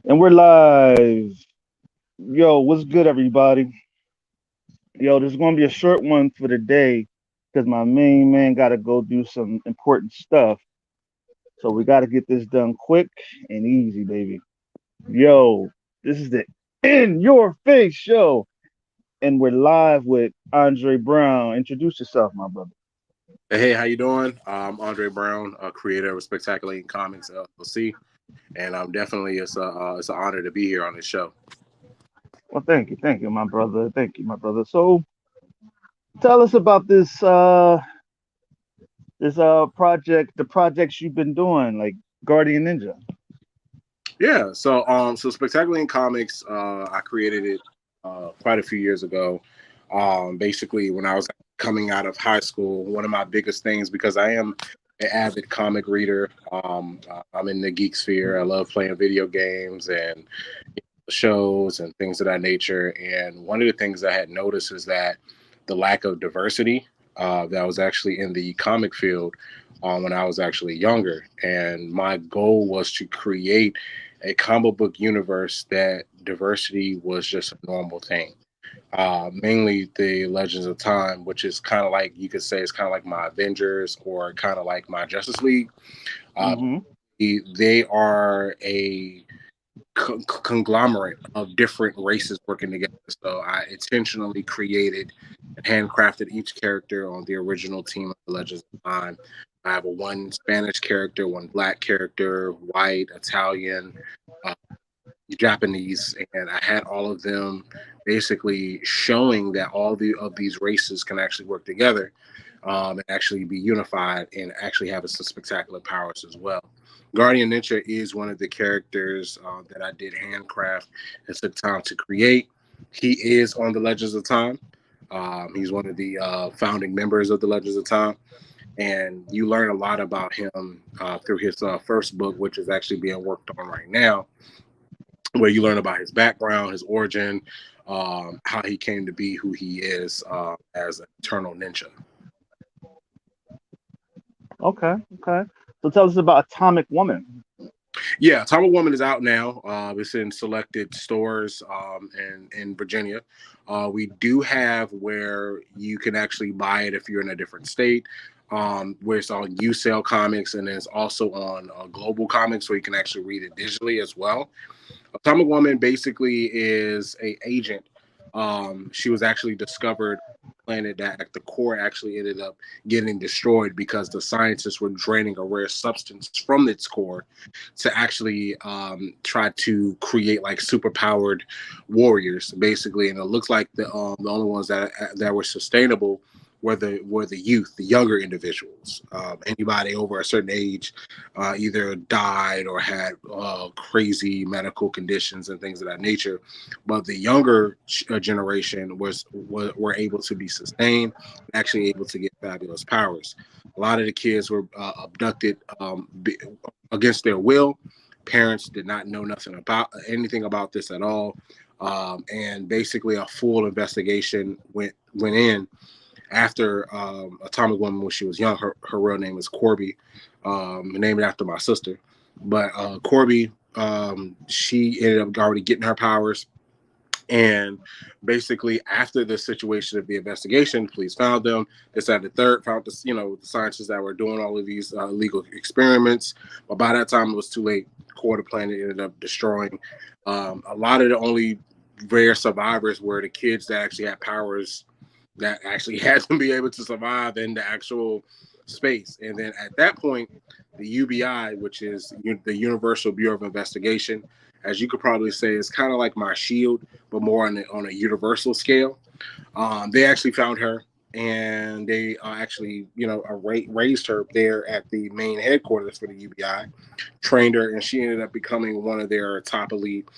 And we're live. Yo, what's good, everybody? Yo, this is going to be a short one for the day because my main man got to go do some important stuff. So we got to get this done quick and easy, baby. Yo, this is the In Your Face show. And we're live with Andre Brown. Introduce yourself, my brother. Hey, how you doing? I'm Andre Brown, creator of Spectacular Comics LLC, and I'm definitely it's an honor to be here on this show. Well, thank you, my brother. Thank you, my brother. So tell us about this project, the projects you've been doing, like Guardian Ninja. Yeah, so Spectacular Comics, I created it quite a few years ago. Basically, when I was coming out of high school, one of my biggest things because I am an avid comic reader. I'm in the geek sphere. I love playing video games and shows and things of that nature. And one of the things I had noticed is that the lack of diversity that was actually in the comic field when I was actually younger. And my goal was to create a comic book universe that diversity was just a normal thing. Mainly the Legends of Time, which is kind of like you could say it's kind of like my Avengers or kind of like my Justice League. Uh, Mm-hmm. they are a conglomerate of different races working together. So I intentionally created and handcrafted each character on the original team of the Legends of Time. I have a one Spanish character, one black character, white, Italian, uh, Japanese, and I had all of them basically showing that all the of these races can actually work together and actually be unified and actually have some spectacular powers as well. Guardian Ninja is one of the characters that I did handcraft and took time to create. He is on the Legends of Time. He's one of the founding members of the Legends of Time, and you learn a lot about him through his first book, which is actually being worked on right now, where you learn about his background, his origin, how he came to be who he is as an eternal ninja. Okay, okay. So tell us about Atomic Woman. Yeah, Atomic Woman is out now. It's in selected stores in Virginia. We do have where you can actually buy it if you're in a different state. Where it's on USale Comics, and then it's also on Global Comics, so you can actually read it digitally as well. Atomic Woman basically is a agent. She was actually discovered planet that at the core actually ended up getting destroyed because the scientists were draining a rare substance from its core to actually try to create like super powered warriors basically, and it looks like the only ones that were sustainable were the youth, the younger individuals. Anybody over a certain age either died or had crazy medical conditions and things of that nature. But the younger generation were able to be sustained, actually able to get fabulous powers. A lot of the kids were abducted against their will. Parents did not know nothing about anything about this at all, and basically a full investigation went in after Atomic Woman when she was young. Her real name is Corby, named after my sister. But Corby, she ended up already getting her powers. And basically, after the situation of the investigation, police found them. They said the third found the scientists that were doing all of these illegal experiments. But by that time, it was too late. Quarter planet ended up destroying. A lot of the only rare survivors were the kids that actually had powers that actually had to be able to survive in the actual space. And then at that point, the UBI, which is the Universal Bureau of Investigation, as you could probably say, is kind of like my shield, but more on a universal scale. They actually found her, and they actually, raised her there at the main headquarters for the UBI, trained her, and she ended up becoming one of their top elite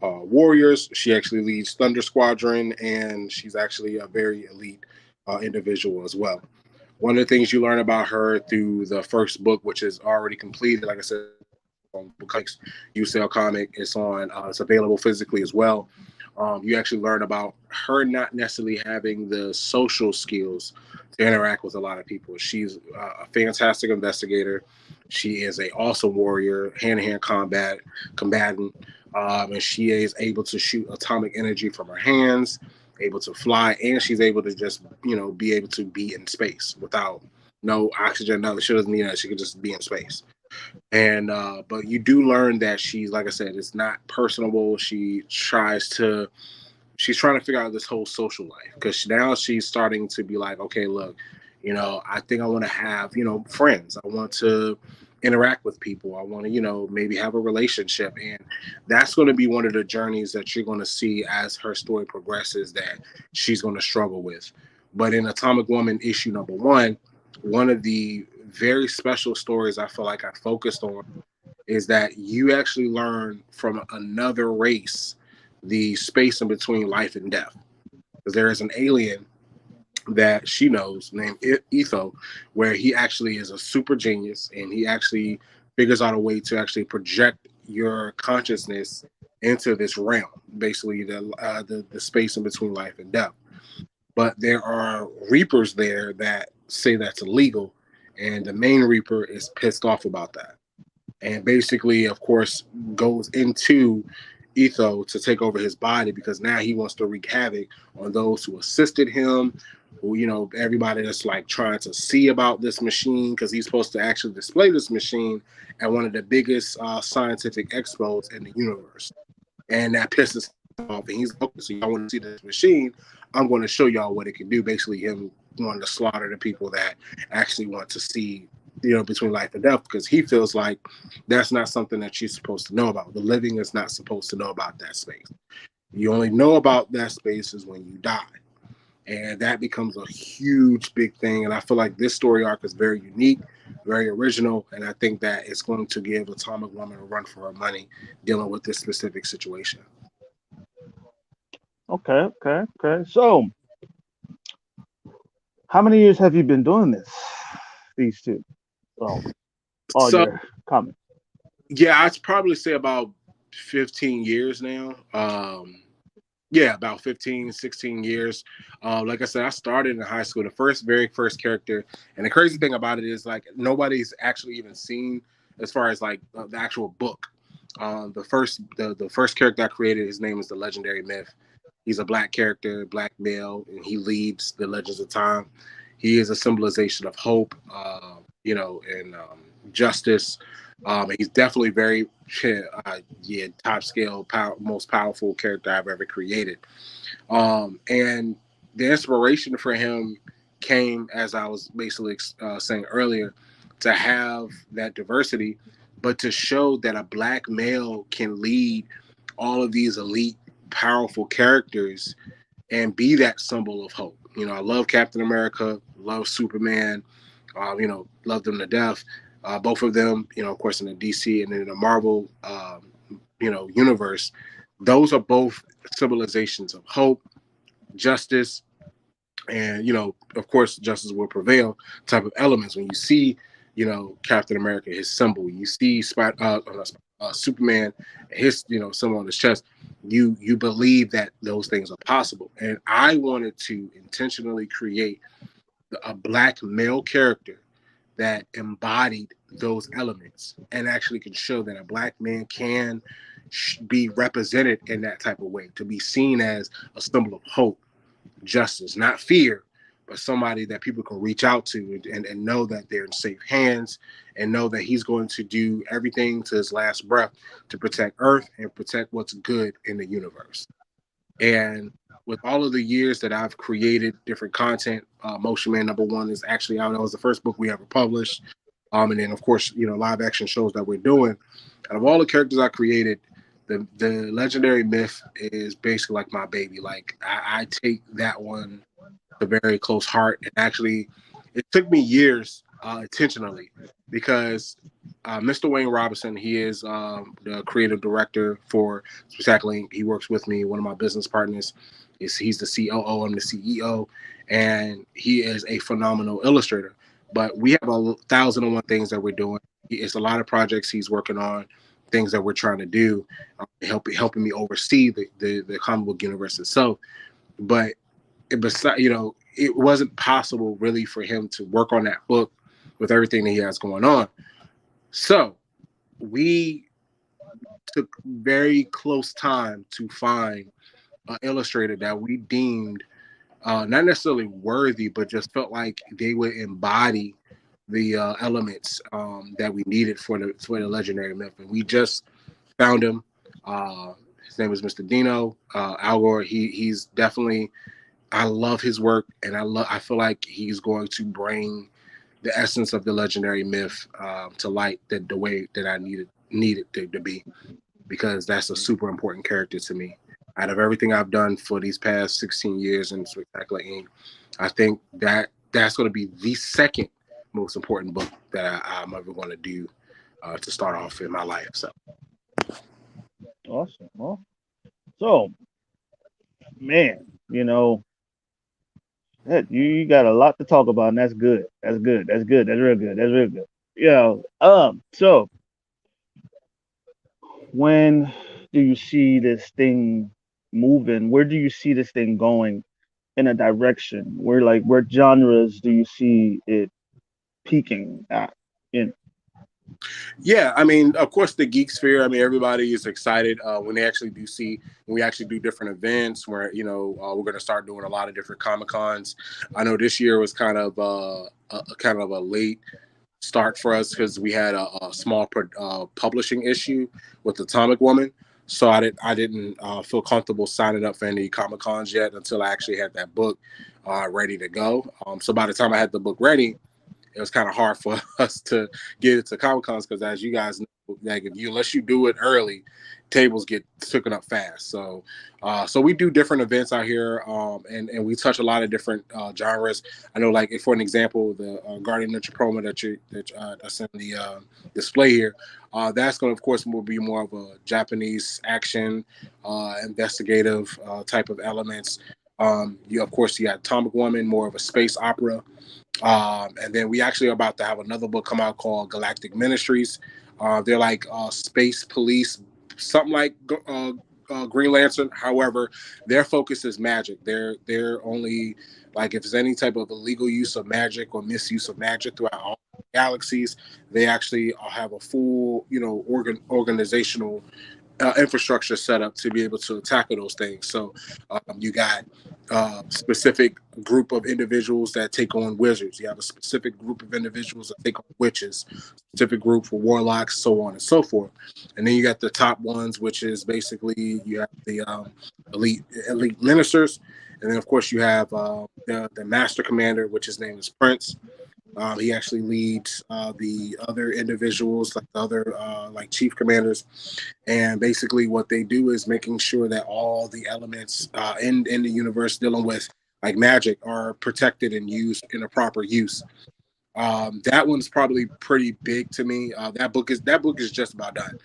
warriors. She actually leads Thunder Squadron, and she's actually a very elite individual as well. One of the things you learn about her through the first book, which is already completed, like I said, on Comics, UCL Comic, it's available physically as well. You actually learn about her not necessarily having the social skills to interact with a lot of people. She's a fantastic investigator. She is a awesome warrior, hand-to-hand combatant. And she is able to shoot atomic energy from her hands, able to fly, and she's able to just, be able to be in space without no oxygen. No, she doesn't need that. She can just be in space. And but you do learn that she's, like I said, it's not personable. She's trying to figure out this whole social life, because now she's starting to be like, okay, look, I think I want to have, friends. I want to interact with people. I want to, maybe have a relationship. And that's going to be one of the journeys that you're going to see as her story progresses, that she's going to struggle with. But in Atomic Woman issue number one of the very special stories I feel like I focused on is that you actually learn from another race the space in between life and death. Because there is an alien that she knows named Etho, where he actually is a super genius, and he actually figures out a way to actually project your consciousness into this realm, basically the space in between life and death. But there are Reapers there that say that's illegal, and the main Reaper is pissed off about that, and basically, of course, goes into Etho to take over his body, because now he wants to wreak havoc on those who assisted him, who, everybody that's like trying to see about this machine, because he's supposed to actually display this machine at one of the biggest scientific expos in the universe. And that pisses him off. And he's like, okay, so y'all want to see this machine? I'm going to show y'all what it can do. Basically, him wanting to slaughter the people that actually want to see, between life and death, because he feels like that's not something that you're supposed to know about. The living is not supposed to know about that space. You only know about that space is when you die. And that becomes a huge, big thing. And I feel like this story arc is very unique, very original. And I think that it's going to give Atomic Woman a run for her money dealing with this specific situation. Okay. So, how many years have you been doing this? These two? All your comments. Yeah, I'd probably say about 15 years now. Yeah, about 15, 16 years. Like I said, I started in high school. The very first character, and the crazy thing about it is, like, nobody's actually even seen, as far as like the actual book. The first character I created, his name is the Legendary Myth. He's a black character, black male, and he leads the Legends of Time. He is a symbolization of hope, and justice. He's definitely very, top scale, most powerful character I've ever created. And the inspiration for him came, as I was basically saying earlier, to have that diversity, but to show that a black male can lead all of these elite, powerful characters and be that symbol of hope. I love Captain America, love Superman, love them to death. Both of them, of course, in the DC and in the Marvel, universe, those are both symbolizations of hope, justice, and, of course, justice will prevail type of elements. When you see, Captain America, his symbol, you see Superman, his, symbol on his chest, you believe that those things are possible. And I wanted to intentionally create a black male character that embodied those elements and actually can show that a black man can be represented in that type of way, to be seen as a symbol of hope, justice, not fear, but somebody that people can reach out to and know that they're in safe hands, and know that he's going to do everything to his last breath to protect Earth and protect what's good in the universe. And with all of the years that I've created different content, Motion Man #1 is actually out. That was the first book we ever published. And then, of course, live action shows that we're doing. Out of all the characters I created, the Legendary Myth is basically like my baby. Like, I take that one to very close heart. And actually, it took me years intentionally, because Mr. Wayne Robinson, he is the creative director for Spectacular Inc. He works with me, one of my business partners. He's the COO, I'm the CEO, and he is a phenomenal illustrator. But we have 1,001 things that we're doing. It's a lot of projects he's working on, things that we're trying to do, helping me oversee the comic book universe itself. But it wasn't possible really for him to work on that book with everything that he has going on. So we took very close time to find an illustrator that we deemed not necessarily worthy, but just felt like they would embody the elements that we needed for the legendary myth. And we just found him. His name is Mr. Dino Al Gore. He's definitely. I love his work, and I feel like he's going to bring the essence of the legendary myth to light the way that I needed to be, because that's a super important character to me. Out of everything I've done for these past 16 years in Spectacular Inc., I think that's going to be the second most important book that I'm ever going to do to start off in my life. So Awesome. Well, so man, you got a lot to talk about, and that's good. That's good. That's good. That's real good. That's real good. So when do you see this thing moving? Where do you see this thing going in a direction? Where genres do you see it peaking at? In yeah, I mean, of course, the geek sphere. I mean, everybody is excited when we actually do different events where we're going to start doing a lot of different Comic Cons. I know this year was kind of a late start for us because we had a small publishing issue with Atomic Woman. So I didn't feel comfortable signing up for any Comic Cons yet until I actually had that book ready to go. So by the time I had the book ready, it was kind of hard for us to get it to Comic Cons because, as you guys know, like unless you do it early, tables get taken up fast. So we do different events out here, and we touch a lot of different genres. I know, like for an example, the Guardian Ninja Promo that's in the display here. That's going to, of course, will be more of a Japanese action, investigative type of elements. Of course, you got Atomic Woman, more of a space opera. And then we actually are about to have another book come out called Galactic Ministries. They're like space police, something like Green Lantern. However, their focus is magic. They're only like if there's any type of illegal use of magic or misuse of magic throughout all galaxies, they actually have a full, organizational infrastructure set up to be able to tackle those things. So you got specific group of individuals that take on wizards. You have a specific group of individuals that take on witches, specific group for warlocks, so on and so forth. And then you got the top ones, which is basically you have the elite ministers, and then of course you have the master commander, which his name is Prince. He actually leads the other individuals, like the other like chief commanders, and basically what they do is making sure that all the elements in the universe dealing with like magic are protected and used in a proper use. That one's probably pretty big to me. That book is just about done.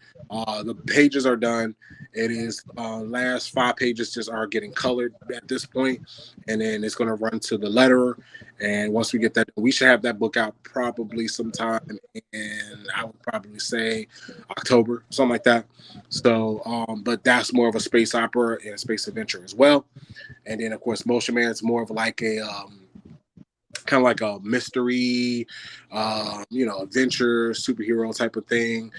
The pages are done. It is last 5 pages just are getting colored at this point, and then it's going to run to the letterer. And once we get that, we should have that book out probably sometime in, I would probably say October, something like that. So, but that's more of a space opera and a space adventure as well. And then of course, Motion Man is more of like a kind of like a mystery, adventure, superhero type of thing.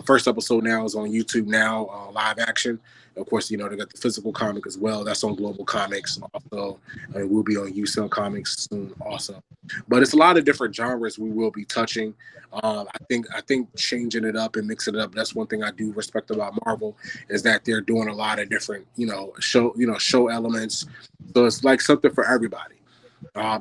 First episode now is on YouTube now, live action. Of course, they got the physical comic as well. That's on Global Comics also. And we'll be on UCell Comics soon also. But it's a lot of different genres we will be touching. I think changing it up and mixing it up. That's one thing I do respect about Marvel is that they're doing a lot of different, show elements. So it's like something for everybody.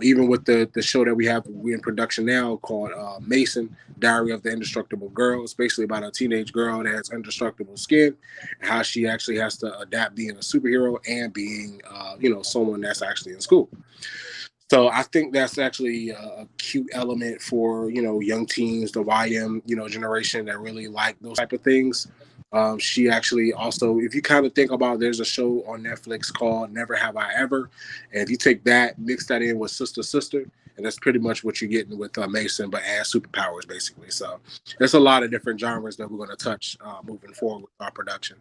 Even with the show that we're in production now called Mason, Diary of the Indestructible Girl. It's basically about a teenage girl that has indestructible skin and how she actually has to adapt being a superhero and being, someone that's actually in school. So I think that's actually a cute element for, young teens, the YM, generation that really like those type of things. She actually also, if you kind of think about, there's a show on Netflix called Never Have I Ever. And if you take that, mix that in with Sister, and that's pretty much what you're getting with Mason, but add superpowers basically. So there's a lot of different genres that we're going to touch moving forward with our production.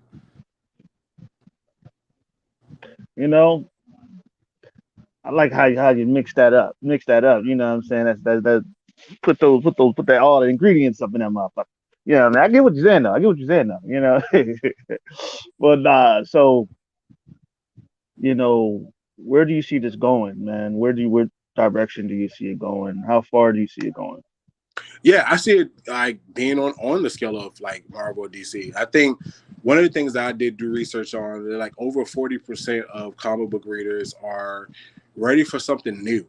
I like how you mix that up. You know what I'm saying? That's put that all the ingredients up in that motherfucker. Yeah, I mean, I get what you're saying though. I get what you're saying though. But nah. So where do you see this going, man? What direction do you see it going? How far do you see it going? Yeah, I see it like being on the scale of like Marvel DC. I think one of the things that I did do research on, like over 40% of comic book readers are ready for something new.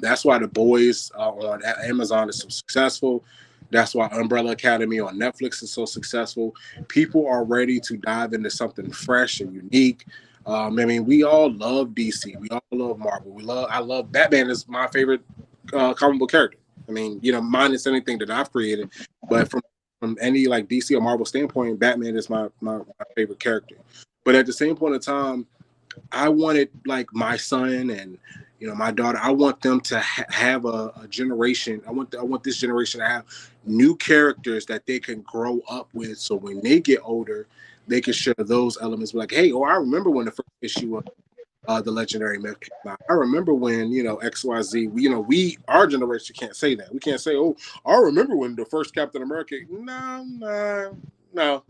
That's why The Boys on Amazon is so successful. That's why Umbrella Academy on Netflix is so successful. People are ready to dive into something fresh and unique. I mean, we all love DC. We all love Marvel. I love Batman is my favorite comic book character. I mean, minus anything that I've created, but from any like DC or Marvel standpoint, Batman is my favorite character. But at the same point in time, I wanted like my son and my daughter. I want them to have a generation. I want this generation to have new characters that they can grow up with. So when they get older, they can share those elements. Like, hey, I remember when the first issue of the legendary myth came out. I remember when XYZ. We our generation can't say that. We can't say, "Oh, I remember when the first Captain America." No, no, no.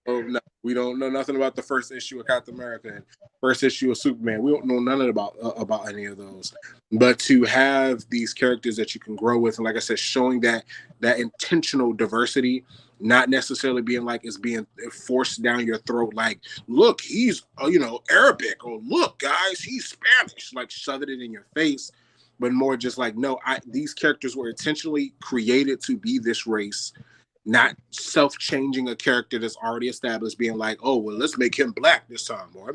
Oh no, we don't know nothing about the first issue of Captain America and first issue of Superman. We don't know none about any of those. But to have these characters that you can grow with, and like I said, showing that intentional diversity, not necessarily being like it's being forced down your throat. Like, look, he's Arabic, or look, guys, he's Spanish. Like, shoving it in your face, but more just like, no, these characters were intentionally created to be this race, not self-changing a character that's already established, being like, oh, well, let's make him black this time, or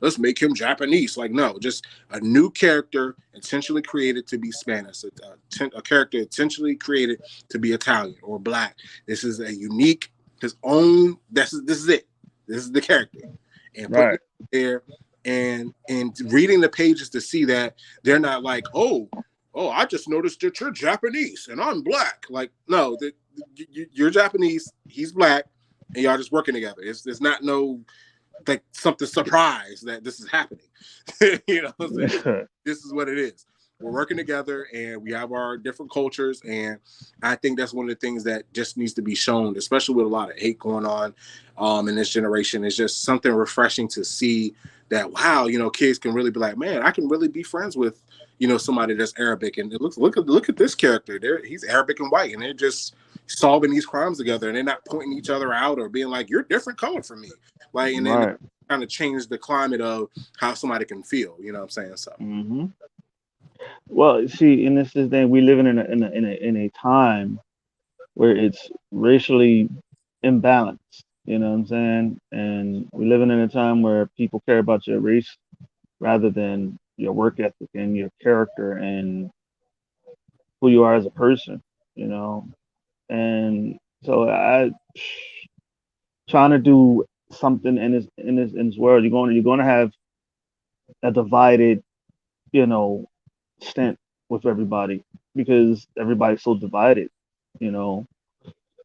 let's make him Japanese. Like, no, just a new character intentionally created to be Spanish, a character intentionally created to be Italian or black. This is a unique, his own. This is it. This is the character, and putting Right. it there and reading the pages to see that they're not like, oh, I just noticed that you're Japanese and I'm black. Like, no, you're Japanese, he's black, and y'all just working together. There's not no like something surprise that this is happening. What I'm saying? This is what it is. We're working together and we have our different cultures. And I think that's one of the things that just needs to be shown, especially with a lot of hate going on in this generation. It's just something refreshing to see that, wow, kids can really be like, man, I can really be friends with, somebody that's Arabic. And look at this character. He's Arabic and white, and they're just solving these crimes together, and they're not pointing each other out or being like, you're different color from me. Like, and then Right. kind of change the climate of how somebody can feel. You know what I'm saying? So. Hmm. Well, see, in this thing, we living in a time where it's racially imbalanced. You know what I'm saying? And we're living in a time where people care about your race rather than your work ethic and your character and who you are as a person. You know, and so I trying to do something in this world. You're going to have a divided, you know, stint with everybody because everybody's so divided. You know,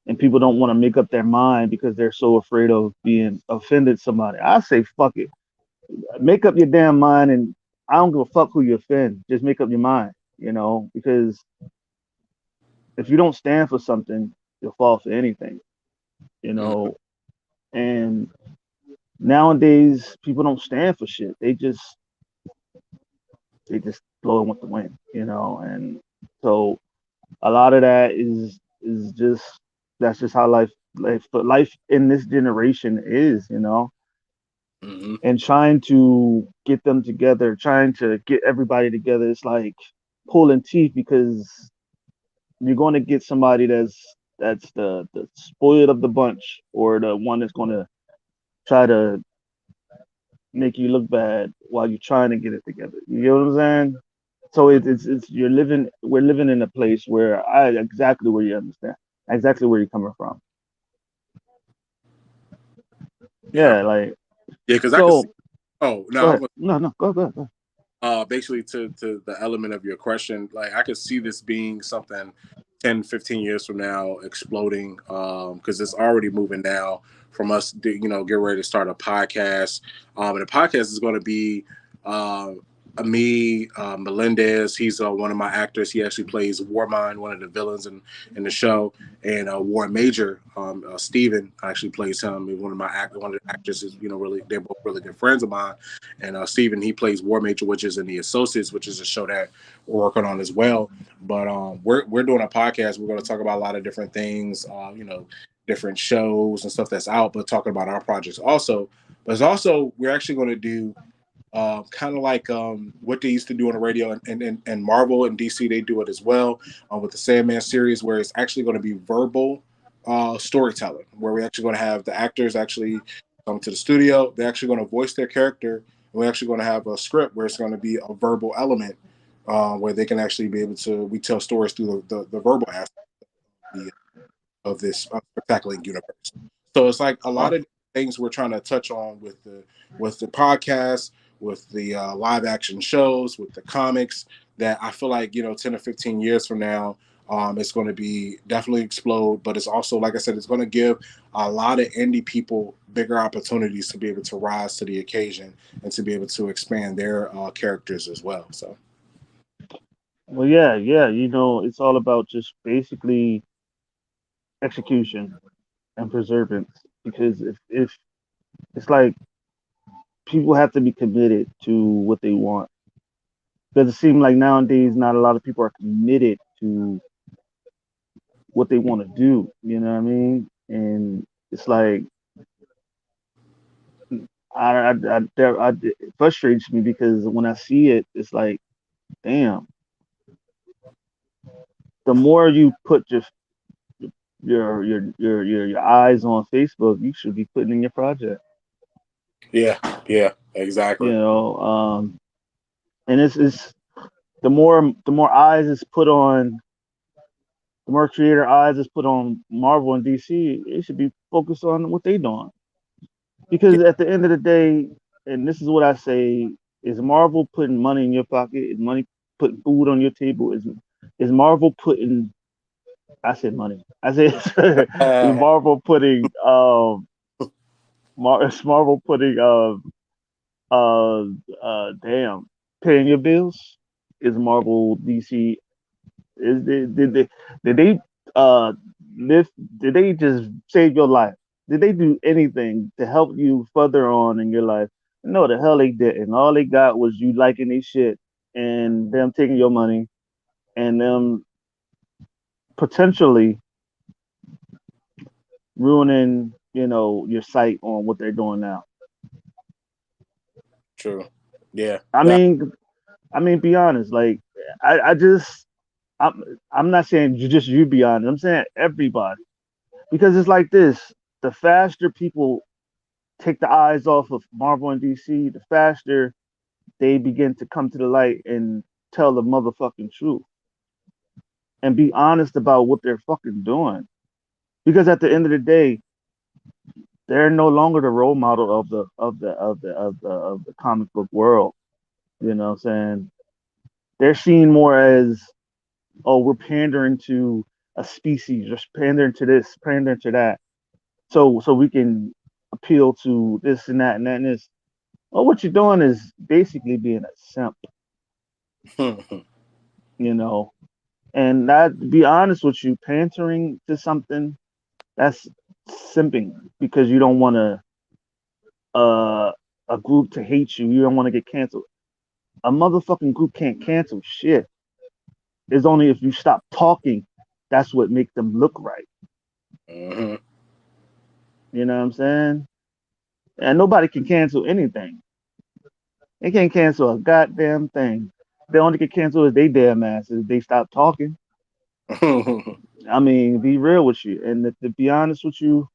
and people don't want to make up their mind because they're so afraid of being offended somebody. I say fuck it. Make up your damn mind, and I don't give a fuck who you offend. Just make up your mind, because if you don't stand for something, you'll fall for anything, you Mhm. know. And nowadays, people don't stand for shit. They just blow with the wind, And so a lot of that is just that's just how life in this generation is. Mhm. And trying to get them together, trying to get everybody together, it's like pulling teeth because you're going to get somebody that's the spoiled of the bunch or the one that's going to try to make you look bad while you're trying to get it together. You know what I'm saying? So it's we're living in a place where I exactly where you understand exactly where you're coming from. Yeah. Yeah, like Yeah. Because I can see. so. Oh Go no, ahead. No, no, go. basically to the element of your question, like I could see this being something 10, 15 years from now exploding, because it's already moving now from us to, get ready to start a podcast, and the podcast is going to be me, Melendez. He's one of my actors. He actually plays Warmind, one of the villains in the show, and War Major. Steven actually plays him. One of the actors is really they're both really good friends of mine. And Steven, he plays War Major, which is in The Associates, which is a show that we're working on as well. But we're doing a podcast. We're going to talk about a lot of different things. Different shows and stuff that's out, but talking about our projects also. But it's also we're actually going to do kind of like what they used to do on the radio, and Marvel and DC, they do it as well with the Sandman series, where it's actually going to be verbal storytelling, where we're actually going to have the actors actually come to the studio. They're actually going to voice their character, and we're actually going to have a script where it's going to be a verbal element where they can actually be able to we tell stories through the verbal aspect of this spectacular universe. So it's like a lot of things we're trying to touch on with the podcast, with the live action shows, with the comics. That I feel like 10 or 15 years from now, it's going to be definitely explode. But it's also, like I said, it's going to give a lot of indie people bigger opportunities to be able to rise to the occasion and to be able to expand their characters as well. So. Well, yeah, yeah. It's all about just basically execution and preservance. Because if it's like people have to be committed to what they want. Because it seems like nowadays not a lot of people are committed to what they want to do. You know what I mean? And it's like it frustrates me because when I see it, it's like, damn. The more you put your eyes on Facebook, you should be putting in your project. Yeah, yeah, exactly. And it's the more eyes is put on the more creator eyes is put on Marvel and DC. It should be focused on what they doing because at the end of the day, and this is what I say: is Marvel putting money in your pocket? Is money putting food on your table? Is Marvel putting? I said money. I said is Marvel putting is Marvel putting damn paying your bills? Is Marvel DC is did they uh live did they just save your life? Did they do anything to help you further on in your life? No, the hell they didn't. All they got was you liking their shit and them taking your money and them potentially ruining, your sight on what they're doing now. True. Yeah. I mean, be honest. Like, I just, I'm not saying just you be honest. I'm saying everybody because it's like this: the faster people take the eyes off of Marvel and DC, the faster they begin to come to the light and tell the motherfucking truth and be honest about what they're fucking doing. Because at the end of the day, they're no longer the role model of the comic book world. You know what I'm saying? They're seen more as, oh, we're pandering to a species, just pandering to this, pandering to that. So we can appeal to this and that and that and this. Well, what you're doing is basically being a simp, you know. And that, to be honest with you, pandering to something, that's simping because you don't want a group to hate you. You don't want to get canceled. A motherfucking group can't cancel shit. It's only if you stop talking, that's what makes them look right. Mm-hmm. You know what I'm saying? And nobody can cancel anything. They can't cancel a goddamn thing. The only can cancel is they damn asses. They stop talking. I mean, be real with you. And to be honest with you,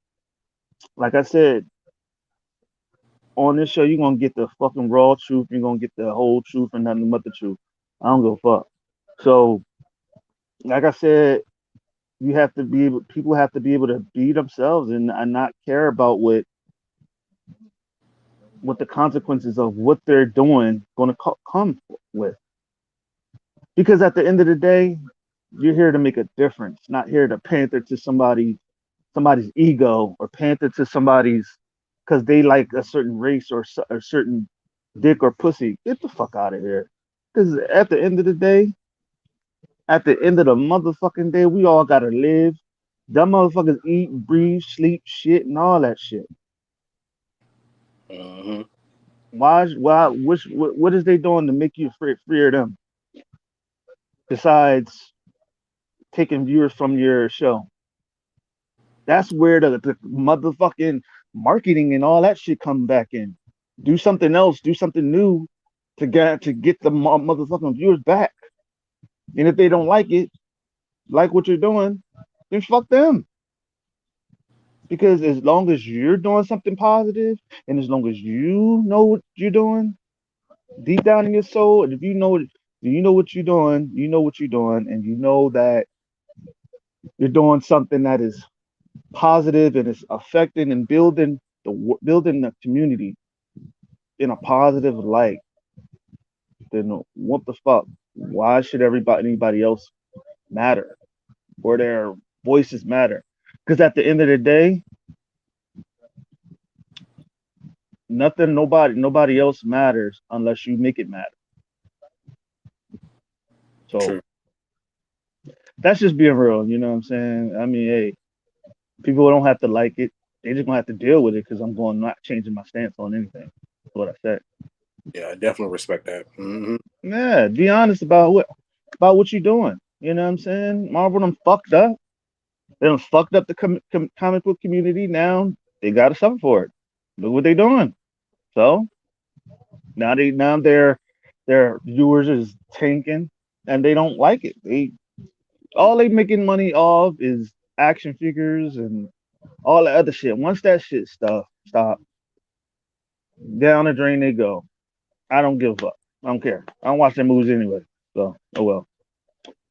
like I said, on this show, you're gonna get the fucking raw truth. You're gonna get the whole truth and nothing but the truth. I don't give a fuck. So, like I said, you have to be able. People have to be able to be themselves and not care about what the consequences of what they're doing going to come with. Because at the end of the day, you're here to make a difference, not here to panther to somebody's ego or panther to somebody's because they like a certain race or a certain dick or pussy, get the fuck out of here. Because at the end of the day, at the end of the motherfucking day, we all gotta live. Them motherfuckers eat, breathe, sleep, shit, and all that shit. Mm-hmm. What is they doing to make you free of them? Besides taking viewers from your show. That's where the motherfucking marketing and all that shit come back in. Do something else, do something new to get the motherfucking viewers back. And if they don't like it, like what you're doing, then fuck them. Because as long as you're doing something positive, and as long as you know what you're doing deep down in your soul, and if you know what you're doing, you know what you're doing, and you know that you're doing something that is positive and is affecting and building the community in a positive light, then what the fuck? Why should anybody else matter or their voices matter? Because at the end of the day, nobody else matters unless you make it matter. So True. that's just being real. You know what I'm saying? I mean, hey, people don't have to like it. They just gonna have to deal with it because I'm going not changing my stance on anything. That's what I said. Yeah, I definitely respect that. Mm-hmm. Yeah, be honest about what you're doing. You know what I'm saying? Marvel done fucked up. They done fucked up the comic book community. Now they got to suffer for it. Look what they doing. So now their viewers is tanking, and they don't like it. They making money off is action figures and all the other shit. Once that shit stop, down the drain they go. I don't give a fuck. I don't care. I don't watch their movies anyway. So oh well.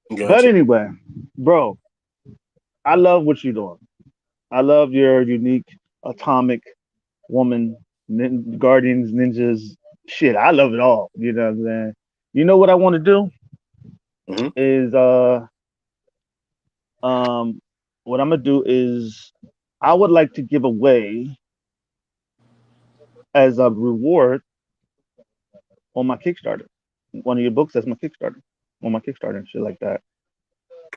But Gotcha. anyway, bro, I love what you're doing. I love your unique atomic woman, guardians, ninjas. Shit, I love it all. You know what I'm saying? You know what I want to do Mm-hmm. is um what I'm gonna do is I would like to give away as a reward on my Kickstarter. One of your books as my Kickstarter. On my Kickstarter and shit like that.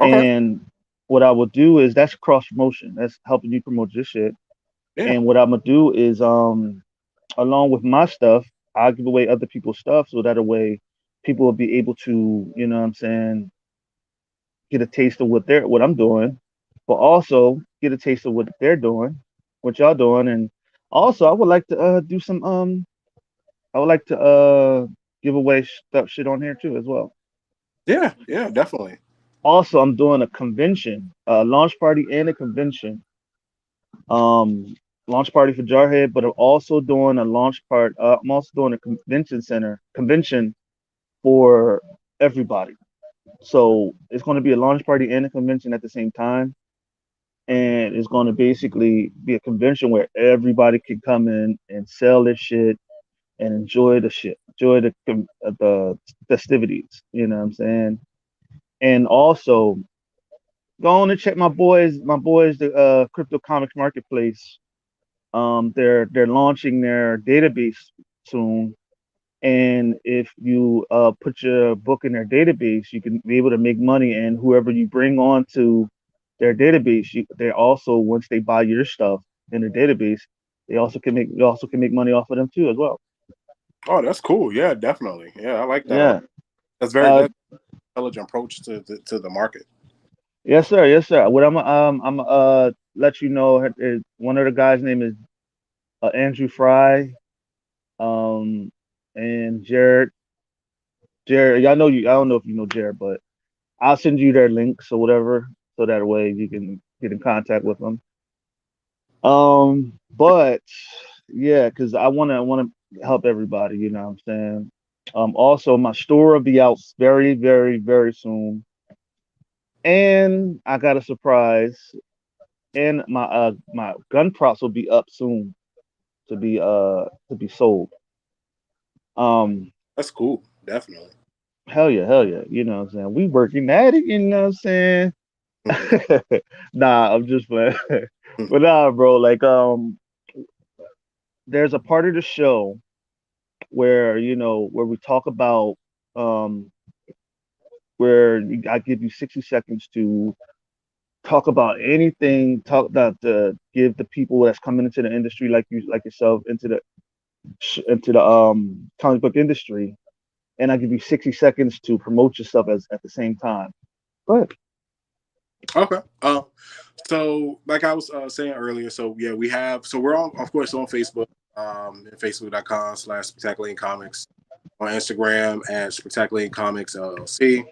Okay. And what I will do is that's cross promotion. That's helping you promote your shit. Yeah. And what I'm gonna do is along with my stuff, I'll give away other people's stuff so that a way people will be able to, you know what I'm saying, get a taste of what I'm doing, but also get a taste of what they're doing, what y'all doing. And also I would like to do some I would like to give away stuff shit on here too as well. Yeah. Yeah. Definitely. Also I'm doing a convention, a launch party and a convention. Um Launch party for Jarhead, but I'm also doing a I'm also doing a convention for everybody. So it's going to be a launch party and a convention at the same time, and it's going to basically be a convention where everybody can come in and sell their shit and enjoy the shit, enjoy the festivities. You know what I'm saying? And also go on and check my boys, the Crypto Comics Marketplace. They're launching their database soon, and if you put your book in their database, you can be able to make money. And whoever you bring on to their database, they also once they buy your stuff in their database, they also can make money off of them too as well. Oh, that's cool. Yeah, definitely. Yeah, I like that a lot. Yeah. That's Uh, an intelligent approach to the market. yes, sir. Yes, sir. What I'm let you know is one of the guys' name is Andrew Fry, um, and Jared. Jared, y'all know you. I don't know if you know Jared, but I'll send you their links or whatever, so that way you can get in contact with them. But yeah, because I want to help everybody. You know what I'm saying? Also my store will be out very, very, very soon, and I got a surprise. And my gun props will be up soon to be sold. Um, That's cool. Definitely. hell yeah. You know what I'm saying? We working at it. You know what I'm saying? Nah, I'm just playing. But nah, bro, like there's a part of the show where where we talk about um where I give you 60 seconds to talk about anything, talk about the give the people that's coming into the industry like you like yourself into the comic book industry, and I give you 60 seconds to promote yourself as at the same time. But Okay. So like I was saying earlier, so yeah, we have so we're on of course on Facebook, at facebook.com/Spectacular Comics, on Instagram at Spectacular Comics LLC,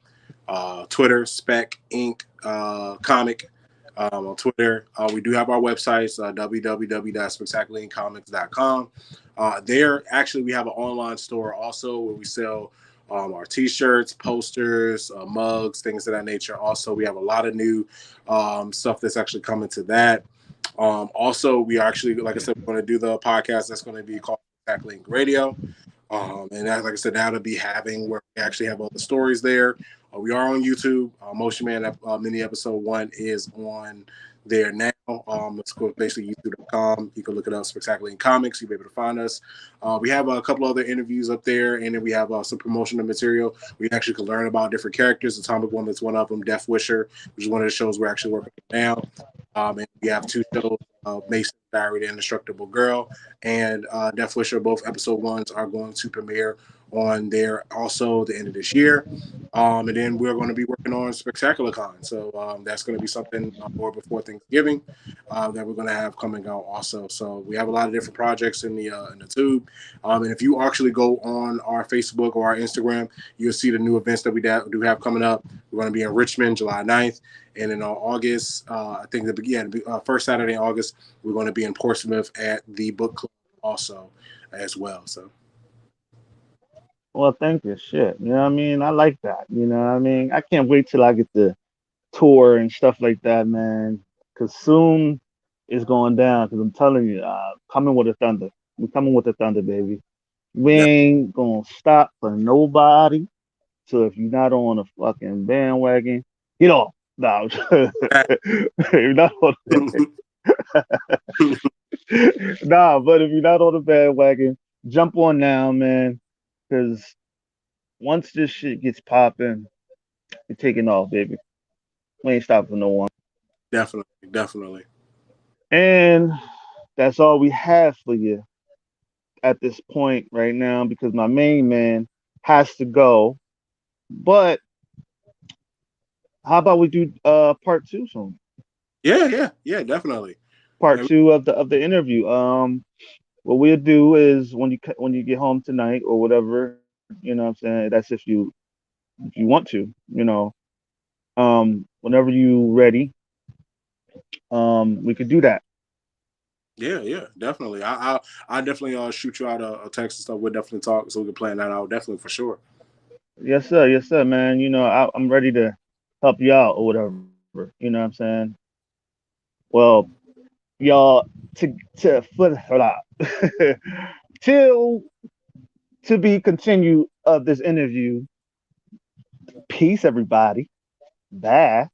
Twitter Spec Inc. Comic. On Twitter, we do have our websites, www.spectacularcomics.com. There, actually, we have an online store also where we sell our t-shirts, posters, mugs, things of that nature. Also, we have a lot of new stuff that's actually coming to that. Also, we actually, like I said, we're going to do the podcast that's going to be called Tackling Radio. And that, like I said, that'll be having where we actually have all the stories there. We are on YouTube. Motion Man Mini Episode 1 is on there now. It's called basically youtube.com. You can look it up, Spectacular Comics. You'll be able to find us. We have a couple other interviews up there, and then we have some promotional material. We actually can learn about different characters. Atomic Woman's one of them. Death Wisher, which is one of the shows we're actually working on now. And we have 2 shows, Mason Diary, the Indestructible Girl, and Death Wisher. Both episode 1s are going to premiere on there also the end of this year. And then we're going to be working on Spectacular Con. So that's going to be something more before Thanksgiving that we're going to have coming out also. So we have a lot of different projects in the tube. And if you actually go on our Facebook or our Instagram, you'll see the new events that we do have coming up. We're going to be in Richmond July 9th. And in August, I think first Saturday in August, we're going to be in Portsmouth at the book club also as well. So. well, thank you. Shit. You know what I mean? I like that. You know what I mean? I can't wait till I get the tour and stuff like that, man. Cause soon it's going down. Cause I'm telling you, coming with the thunder. We're coming with the thunder, baby. We Yeah. ain't gonna stop for nobody. So if you're not on a fucking bandwagon, get off. No, you're not on. Nah, but if you're not on the bandwagon, jump on now, man. Because once this shit gets popping, you're taking off, baby. We ain't stopping for no one. Definitely. And that's all we have for you at this point right now because my main man has to go. But how about we do part two soon? Yeah, definitely. Part two of the interview. What we'll do is when you get home tonight or whatever, you know what I'm saying? That's if you want to, whenever you ready, we could do that. Yeah, definitely. I definitely shoot you out a text and stuff. We'll definitely talk so we can plan that out. Definitely for sure. Yes, sir, man. I'm ready to help you out or whatever. You know what I'm saying? Well, y'all, to foot hold up. Till to be continued of this interview. Peace, everybody. Bye.